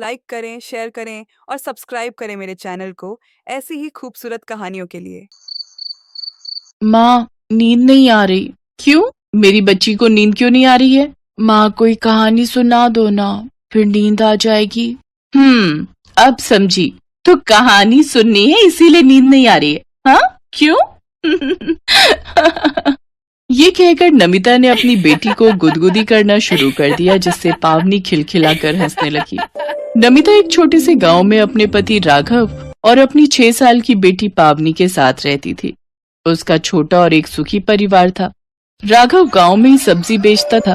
Like करें, share करें और सब्सक्राइब करें मेरे चैनल को ऐसी ही खूबसूरत कहानियों के लिए। माँ, नींद नहीं आ रही। क्यों? मेरी बच्ची को नींद क्यों नहीं आ रही है? माँ, कोई कहानी सुना दो ना, फिर नींद आ जाएगी। अब समझी। तो कहानी सुननी है इसीलिए नींद नहीं आ रही है, हाँ? क्यों? ये कहकर नमिता ने अपनी बेटी को गुदगुदी करना शुरू कर दिया, जिससे पावनी खिलखिलाकर हंसने लगी। नमिता एक छोटे से गांव में अपने पति राघव और अपनी 6 साल की बेटी पावनी के साथ रहती थी। उसका छोटा और एक सुखी परिवार था। राघव गांव में ही सब्जी बेचता था।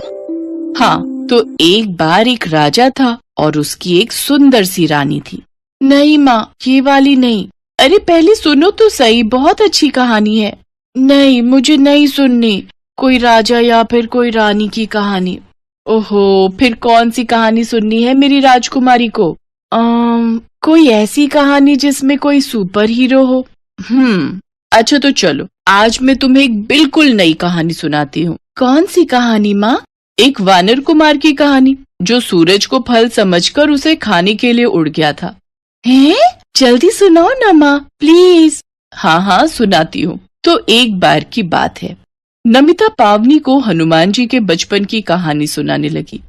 हाँ, तो एक बार एक राजा था और उसकी एक सुंदर सी रानी थी। नहीं माँ, ये वाली नहीं। अरे पहले सुनो तो सही, बहुत अच्छी कहानी है। नहीं, मुझे नहीं सुननी कोई राजा या फिर कोई रानी की कहानी। ओहो, फिर कौन सी कहानी सुननी है मेरी राजकुमारी को? कोई ऐसी कहानी जिसमें कोई सुपर हीरो हो। अच्छा तो चलो, आज मैं तुम्हें एक बिल्कुल नई कहानी सुनाती हूँ। कौन सी कहानी माँ? एक वानर कुमार की कहानी, जो सूरज को फल समझकर उसे खाने के लिए उड़ गया था। हैं? जल्दी सुनाओ ना माँ, प्लीज। हाँ, सुनाती हूँ। तो एक बार की बात है, नमिता पावनी को हनुमान जी के बचपन की कहानी सुनाने लगी।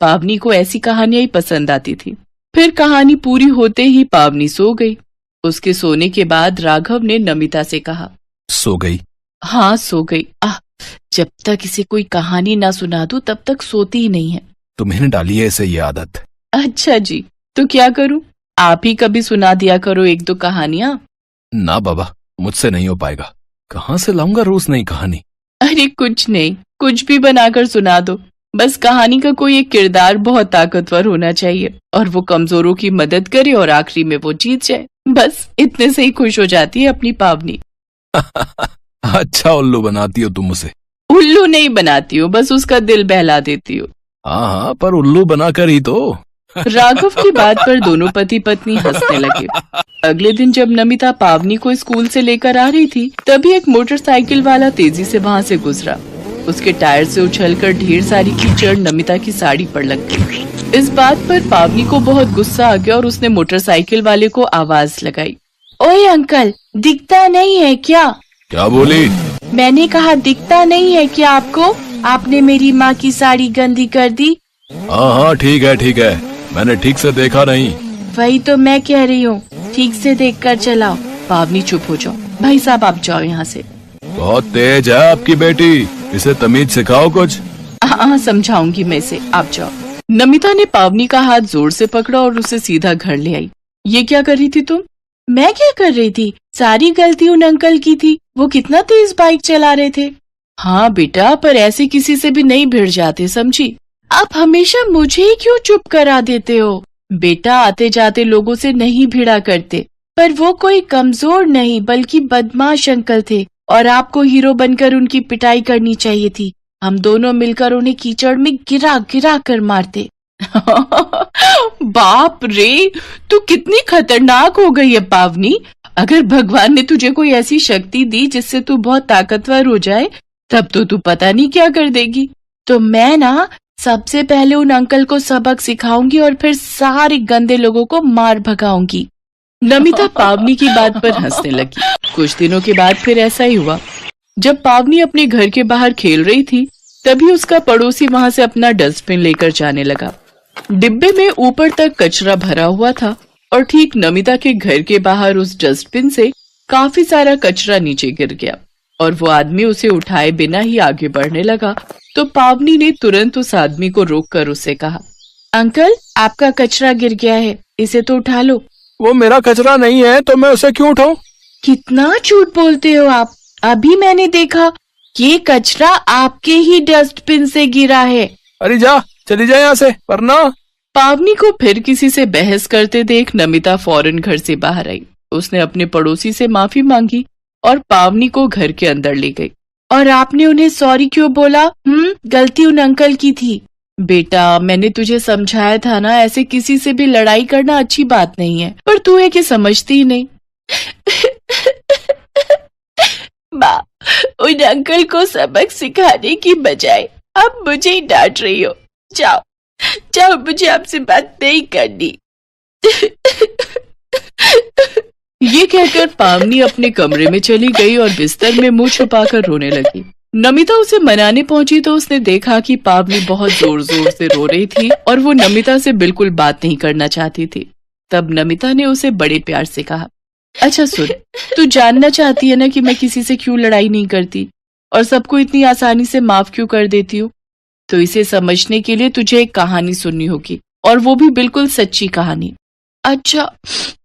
पावनी को ऐसी कहानियां ही पसंद आती थी। फिर कहानी पूरी होते ही पावनी सो गई। उसके सोने के बाद राघव ने नमिता से कहा, सो गई? हाँ, सो गई। जब तक इसे कोई कहानी ना सुना दूं तब तक सोती ही नहीं है। तुम्हें डाली है इसे ये आदत? अच्छा जी, तो क्या करूं? आप ही कभी सुना दिया करो एक दो कहानियां। ना बाबा, मुझसे नहीं हो पाएगा। कहाँ से लाऊंगा रोज नई कहानी? अरे कुछ नहीं, कुछ भी बनाकर सुना दो। बस कहानी का कोई एक किरदार बहुत ताकतवर होना चाहिए और वो कमजोरों की मदद करे और आखिरी में वो जीत जाए। बस इतने से ही खुश हो जाती है अपनी पावनी। अच्छा उल्लू बनाती हो तुम उसे? उल्लू नहीं बनाती हूँ, बस उसका दिल बहला देती हूँ। हाँ, पर उल्लू बनाकर ही तो। राघव की बात पर दोनों पति पत्नी हंसने लगे। अगले दिन जब नमिता पावनी को स्कूल से लेकर आ रही थी, तभी एक मोटरसाइकिल वाला तेजी से वहाँ से गुजरा। उसके टायर से उछलकर ढेर सारी कीचड़ नमिता की साड़ी पर लग गई। इस बात पर पावनी को बहुत गुस्सा आ गया और उसने मोटरसाइकिल वाले को आवाज लगाई, ओए अंकल, दिखता नहीं है क्या? क्या बोली? मैंने कहा दिखता नहीं है क्या आपको? आपने मेरी माँ की साड़ी गंदी कर दी। हाँ, ठीक है, मैंने ठीक से देखा नहीं। वही तो मैं कह रही हूँ, ठीक से देखकर चलाओ। पावनी चुप हो जाओ। भाई साहब आप जाओ यहाँ से। बहुत तेज है आपकी बेटी, इसे तमीज सिखाओ कुछ। हाँ, समझाऊंगी मैं इसे, आप जाओ। नमिता ने पावनी का हाथ जोर से पकड़ा और उसे सीधा घर ले आई। ये क्या कर रही थी तुम? मैं क्या कर रही थी? सारी गलती उन अंकल की थी, वो कितना तेज बाइक चला रहे थे। हाँ बेटा, पर ऐसे किसी से भी नहीं भिड़ जाते, समझी? आप हमेशा मुझे ही क्यों चुप करा देते हो? बेटा, आते जाते लोगों से नहीं भिड़ा करते, पर वो कोई कमजोर नहीं बल्कि बदमाश अंकल थे और आपको हीरो बनकर उनकी पिटाई करनी चाहिए थी। हम दोनों मिलकर उन्हें कीचड़ में गिरा गिरा कर मारते। बाप रे, तू कितनी खतरनाक हो गई है पावनी। अगर भगवान ने तुझे कोई ऐसी शक्ति दी जिससे तू बहुत ताकतवर हो जाए, तब तो तू पता नहीं क्या कर देगी। तो मैं ना सबसे पहले उन अंकल को सबक सिखाऊंगी और फिर सारे गंदे लोगों को मार भगाऊंगी। नमिता पावनी की बात पर हंसने लगी। कुछ दिनों के बाद फिर ऐसा ही हुआ। जब पावनी अपने घर के बाहर खेल रही थी, तभी उसका पड़ोसी वहां से अपना डस्टबिन लेकर जाने लगा। डिब्बे में ऊपर तक कचरा भरा हुआ था और ठीक नमिता के घर के बाहर उस डस्टबिन से काफी सारा कचरा नीचे गिर गया और वो आदमी उसे उठाए बिना ही आगे बढ़ने लगा। तो पावनी ने तुरंत उस आदमी को रोककर उससे कहा, अंकल, आपका कचरा गिर गया है, इसे तो उठा लो। वो मेरा कचरा नहीं है तो मैं उसे क्यों उठाऊं? कितना झूठ बोलते हो आप। अभी मैंने देखा, ये कचरा आपके ही डस्टबिन से गिरा है। अरे जा, चली जा यहाँ से, वरना। पावनी को फिर किसी से बहस करते देख नमिता फौरन घर से बाहर आई। उसने अपने पड़ोसी से माफी मांगी और पावनी को घर के अंदर ले गई। और आपने उन्हें सॉरी क्यों बोला? गलती उन अंकल की थी। बेटा, मैंने तुझे समझाया था ना, ऐसे किसी से भी लड़ाई करना अच्छी बात नहीं है, पर तू है कि समझती ही नहीं। माँ, उन अंकल को सबक सिखाने की बजाय अब मुझे ही डांट रही हो। जाओ, मुझे आपसे बात नहीं करनी। ये कहकर पावनी अपने कमरे में चली गई और बिस्तर में मुंह छुपाकर रोने लगी। नमिता उसे मनाने पहुंची तो उसने देखा कि पावनी बहुत जोर जोर से रो रही थी और वो नमिता से बिल्कुल बात नहीं करना चाहती थी। तब नमिता ने उसे बड़े प्यार से कहा, अच्छा सुन, तू जानना चाहती है ना कि मैं किसी से क्यों लड़ाई नहीं करती और सबको इतनी आसानी से माफ क्यों कर देती हूँ? तो इसे समझने के लिए तुझे एक कहानी सुननी होगी, और वो भी बिल्कुल सच्ची कहानी। अच्छा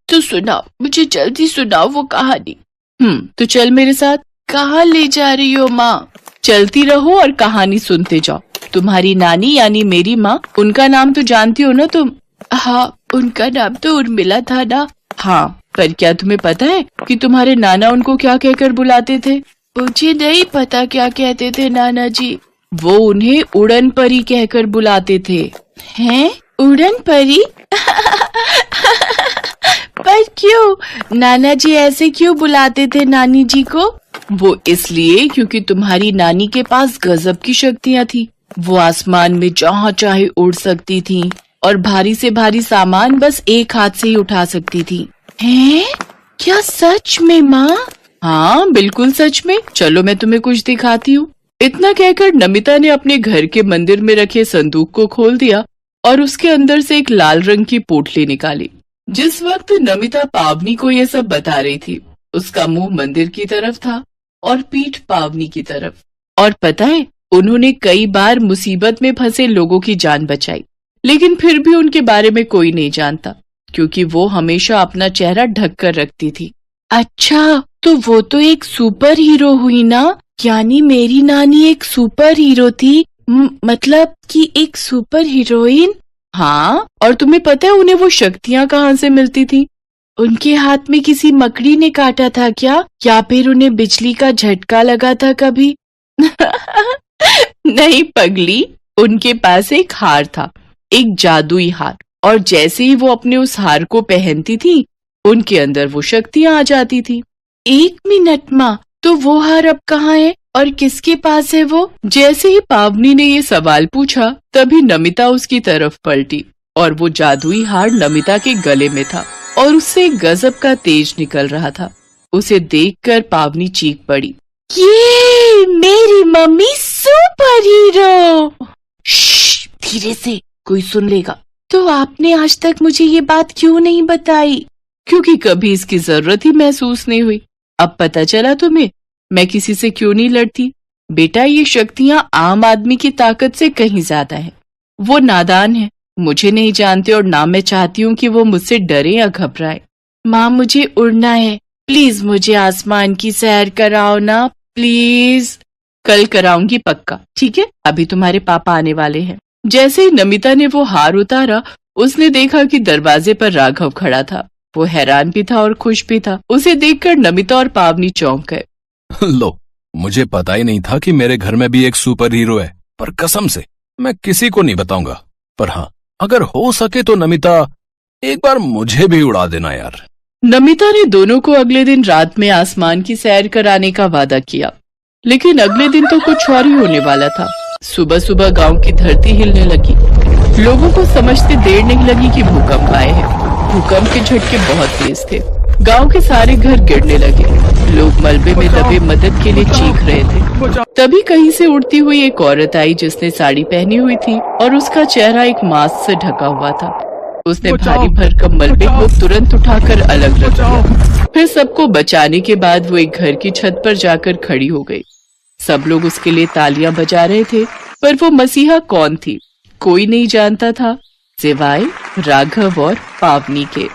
तो सुनाओ, मुझे जल्दी सुनाओ वो कहानी। तो चल मेरे साथ। कहाँ ले जा रही हो माँ? चलती रहो और कहानी सुनते जाओ। तुम्हारी नानी यानी मेरी माँ, उनका नाम तो जानती हो ना तुम? हाँ, उनका नाम तो उर्मिला था ना। हाँ, पर क्या तुम्हें पता है कि तुम्हारे नाना उनको क्या कहकर बुलाते थे? मुझे नहीं पता क्या कहते थे नाना जी। वो उन्हें उड़न परी कहकर बुलाते थे। हैं? उड़न परी? पर क्यों? नाना जी ऐसे क्यों बुलाते थे नानी जी को? वो इसलिए क्योंकि तुम्हारी नानी के पास गजब की शक्तियाँ थी। वो आसमान में जहाँ चाहे उड़ सकती थी और भारी से भारी सामान बस एक हाथ से ही उठा सकती थी। हैं? क्या सच में माँ? हाँ बिल्कुल सच में। चलो मैं तुम्हें कुछ दिखाती हूँ। इतना कहकर नमिता ने अपने घर के मंदिर में रखे संदूक को खोल दिया और उसके अंदर से एक लाल रंग की पोटली निकाली। जिस वक्त नमिता पावनी को ये सब बता रही थी, उसका मुंह मंदिर की तरफ था और पीठ पावनी की तरफ। और पता है, उन्होंने कई बार मुसीबत में फंसे लोगों की जान बचाई, लेकिन फिर भी उनके बारे में कोई नहीं जानता, क्योंकि वो हमेशा अपना चेहरा ढक कर रखती थी। अच्छा, तो वो तो एक सुपर हीरो हुई ना? यानी मेरी नानी एक सुपर हीरो थी, मतलब कि एक सुपर हीरोइन? हाँ, और तुम्हें पता है उन्हें वो शक्तियाँ कहाँ से मिलती थी? उनके हाथ में किसी मकड़ी ने काटा था क्या? या फिर उन्हें बिजली का झटका लगा था कभी? नहीं पगली, उनके पास एक हार था, एक जादुई हार, और जैसे ही वो अपने उस हार को पहनती थी, उनके अंदर वो शक्तियाँ आ जाती थी। एक मिनट माँ, तो वो हार अब कहाँ है और किसके पास है वो? जैसे ही पावनी ने ये सवाल पूछा, तभी नमिता उसकी तरफ पलटी और वो जादुई हार नमिता के गले में था और उससे गजब का तेज निकल रहा था। उसे देखकर पावनी चीख पड़ी, ये मेरी मम्मी सुपर हीरो! धीरे से, कोई सुन लेगा। तो आपने आज तक मुझे ये बात क्यों नहीं बताई? क्योंकि कभी इसकी जरूरत ही महसूस नहीं हुई। अब पता चला तुम्हें मैं किसी से क्यों नहीं लड़ती? बेटा, ये शक्तियाँ आम आदमी की ताकत से कहीं ज्यादा है। वो नादान है, मुझे नहीं जानते और ना मैं चाहती हूँ कि वो मुझसे डरे या घबराए। माँ, मुझे उड़ना है, प्लीज मुझे आसमान की सैर कराओ ना, प्लीज। कल कराऊंगी पक्का, ठीक है? अभी तुम्हारे पापा आने वाले हैं। जैसे ही नमिता ने वो हार उतारा, उसने देखा कि दरवाजे पर राघव खड़ा था। वो हैरान भी था और खुश भी था। उसे देखकर नमिता और पावनी चौंक गए। लो, मुझे पता ही नहीं था कि मेरे घर में भी एक सुपर हीरो है, पर कसम से मैं किसी को नहीं बताऊंगा। पर हाँ, अगर हो सके तो नमिता, एक बार मुझे भी उड़ा देना यार। नमिता ने दोनों को अगले दिन रात में आसमान की सैर कराने का वादा किया, लेकिन अगले दिन तो कुछ और ही होने वाला था। सुबह सुबह गांव की धरती हिलने लगी। लोगों को समझते देर नहीं लगी कि भूकंप आए हैं। भूकंप के झटके बहुत तेज थे। गांव के सारे घर गिरने लगे। लोग मलबे में दबे मदद के लिए चीख रहे थे। तभी कहीं से उड़ती हुई एक औरत आई, जिसने साड़ी पहनी हुई थी और उसका चेहरा एक मास्क से ढका हुआ था। उसने भारी भरकम मलबे को तुरंत उठाकर अलग रख दिया। फिर सबको बचाने के बाद वो एक घर की छत पर जाकर खड़ी हो गई। सब लोग उसके लिए तालियां बजा रहे थे, पर वो मसीहा कौन थी कोई नहीं जानता था, सिवाय राघव और पावनी के।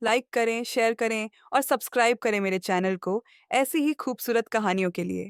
लाइक करें, शेयर करें और सब्सक्राइब करें मेरे चैनल को ऐसी ही खूबसूरत कहानियों के लिए।